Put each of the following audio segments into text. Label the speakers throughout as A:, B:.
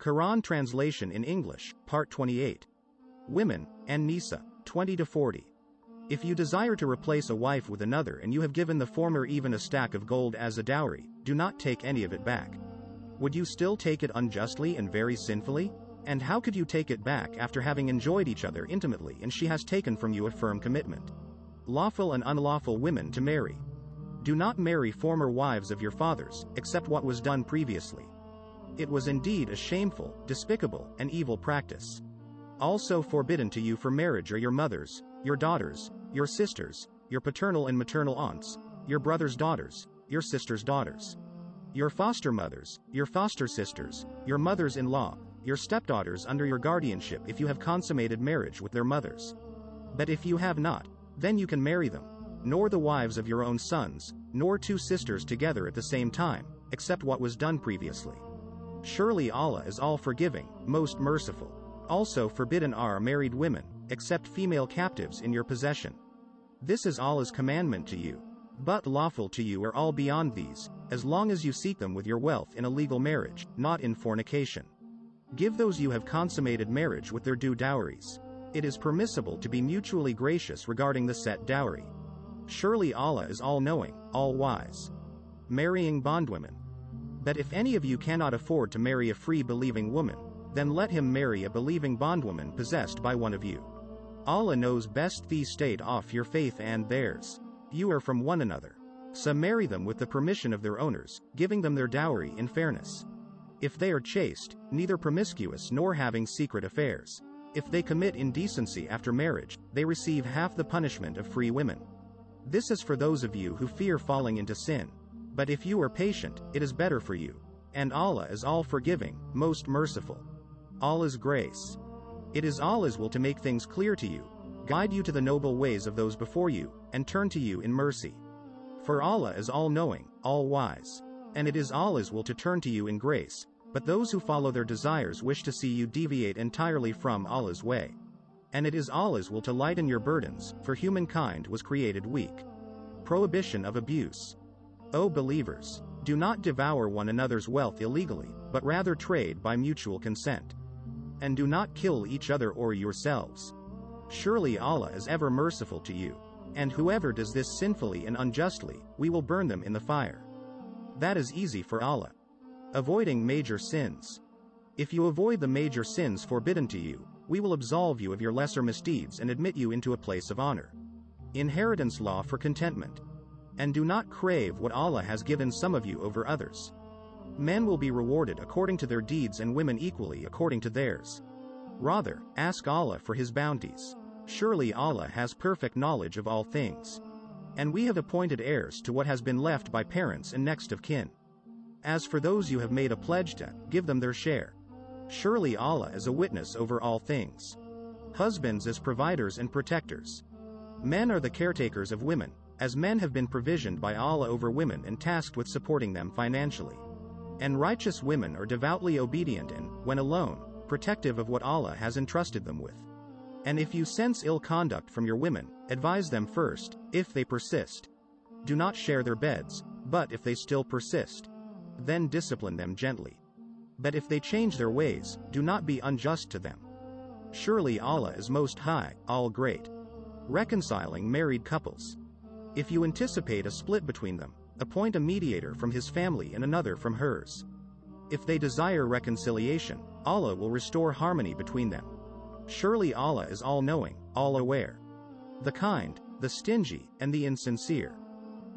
A: Quran Translation in English, Part 28. Women, An-Nisa, 20-40. If you desire to replace a wife with another and you have given the former even a stack of gold as a dowry, do not take any of it back. Would you still take it unjustly and very sinfully? And how could you take it back after having enjoyed each other intimately and she has taken from you a firm commitment? Lawful and unlawful women to marry. Do not marry former wives of your fathers, except what was done previously. It was indeed a shameful, despicable, and evil practice. Also forbidden to you for marriage are your mothers, your daughters, your sisters, your paternal and maternal aunts, your brother's daughters, your sister's daughters, your foster mothers, your foster sisters, your mothers-in-law, your stepdaughters under your guardianship if you have consummated marriage with their mothers. But if you have not, then you can marry them, nor the wives of your own sons, nor two sisters together at the same time, except what was done previously. Surely Allah is all-forgiving, most merciful. Also forbidden are married women, except female captives in your possession. This is Allah's commandment to you. But lawful to you are all beyond these, as long as you seek them with your wealth in a legal marriage, not in fornication. Give those you have consummated marriage with their due dowries. It is permissible to be mutually gracious regarding the set dowry. Surely Allah is all-knowing, all-wise. Marrying bondwomen. But if any of you cannot afford to marry a free believing woman, then let him marry a believing bondwoman possessed by one of you. Allah knows best. These state off your faith and theirs. You are from one another. So marry them with the permission of their owners, giving them their dowry in fairness. If they are chaste, neither promiscuous nor having secret affairs. If they commit indecency after marriage, they receive half the punishment of free women. This is for those of you who fear falling into sin. But if you are patient, it is better for you. And Allah is all-forgiving, most merciful. Allah's grace. It is Allah's will to make things clear to you, guide you to the noble ways of those before you, and turn to you in mercy. For Allah is all-knowing, all-wise. And it is Allah's will to turn to you in grace, but those who follow their desires wish to see you deviate entirely from Allah's way. And it is Allah's will to lighten your burdens, for humankind was created weak. Prohibition of abuse. O believers, do not devour one another's wealth illegally, but rather trade by mutual consent. And do not kill each other or yourselves. Surely Allah is ever merciful to you. And whoever does this sinfully and unjustly, we will burn them in the fire. That is easy for Allah. Avoiding major sins. If you avoid the major sins forbidden to you, we will absolve you of your lesser misdeeds and admit you into a place of honor. Inheritance law for contentment. And do not crave what Allah has given some of you over others. Men will be rewarded according to their deeds and women equally according to theirs. Rather, ask Allah for His bounties. Surely Allah has perfect knowledge of all things. And we have appointed heirs to what has been left by parents and next of kin. As for those you have made a pledge to, give them their share. Surely Allah is a witness over all things. Husbands as providers and protectors. Men are the caretakers of women, as men have been provisioned by Allah over women and tasked with supporting them financially. And righteous women are devoutly obedient and, when alone, protective of what Allah has entrusted them with. And if you sense ill conduct from your women, advise them first, if they persist. Do not share their beds, but if they still persist, then discipline them gently. But if they change their ways, do not be unjust to them. Surely Allah is most high, all great. Reconciling married couples. If you anticipate a split between them, appoint a mediator from his family and another from hers. If they desire reconciliation, Allah will restore harmony between them. Surely Allah is all-knowing, all-aware. The kind, the stingy, and the insincere.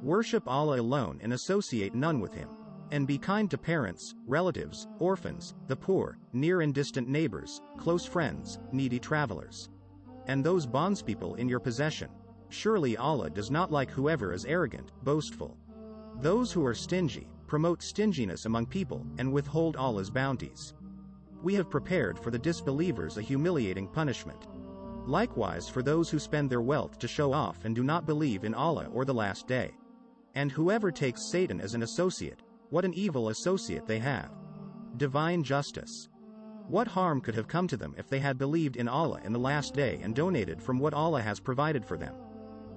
A: Worship Allah alone and associate none with Him. And be kind to parents, relatives, orphans, the poor, near and distant neighbors, close friends, needy travelers. And those bondspeople in your possession. Surely Allah does not like whoever is arrogant, boastful. Those who are stingy, promote stinginess among people, and withhold Allah's bounties. We have prepared for the disbelievers a humiliating punishment. Likewise for those who spend their wealth to show off and do not believe in Allah or the last day. And whoever takes Satan as an associate, what an evil associate they have. Divine justice. What harm could have come to them if they had believed in Allah in the last day and donated from what Allah has provided for them?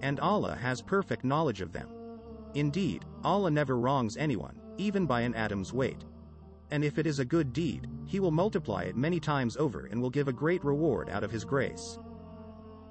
A: And Allah has perfect knowledge of them. Indeed, Allah never wrongs anyone, even by an atom's weight. And if it is a good deed, he will multiply it many times over and will give a great reward out of his grace.